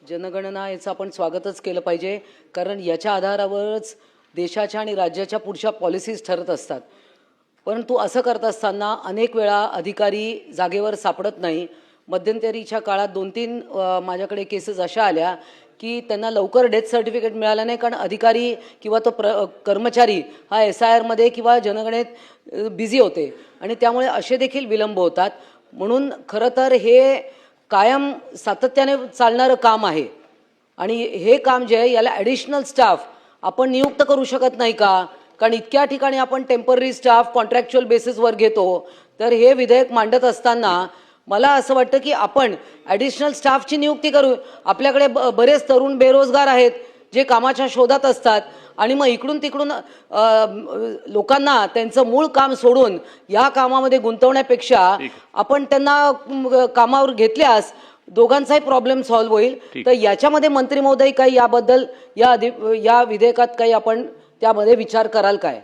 जनगणना याचं आपण स्वागतच केलं पाहिजे, कारण याच्या आधारावरच देशाच्या आणि राज्याच्या पुढच्या पॉलिसीज ठरत असतात. परंतु असं करत असताना अनेक वेळा अधिकारी जागेवर सापडत नाही. मध्यंतरीच्या काळात 2-3 माझ्याकडे केसेस अशा आल्या की त्यांना लवकर डेथ सर्टिफिकेट मिळालं नाही, कारण अधिकारी किंवा तो कर्मचारी हा SIR मध्ये किंवा जनगणनेत बिझी होते आणि त्यामुळे असे देखील विलंब होतात. म्हणून खरं तर हे कायम सातत्याने चालणारं काम आहे आणि हे काम जे आहे याला ॲडिशनल स्टाफ आपण नियुक्त करू शकत नाही का? कारण इतक्या ठिकाणी आपण टेम्पररी स्टाफ कॉन्ट्रॅक्च्युअल बेसिसवर घेतो. तर हे विधेयक मांडत असताना मला असं वाटतं की आपण ॲडिशनल स्टाफची नियुक्ती करू. आपल्याकडे बरेच तरुण बेरोजगार आहेत जे कामाच्या शोधात असतात आणि मग इकडून तिकडून लोकांना त्यांचं मूळ काम सोडून या कामामध्ये गुंतवण्यापेक्षा आपण त्यांना कामावर घेतल्यास दोघांचाही प्रॉब्लेम सॉल्व्ह होईल. तर याच्यामध्ये मंत्री महोदय काही याबद्दल या विधेयकात काही आपण त्यामध्ये विचार कराल काय?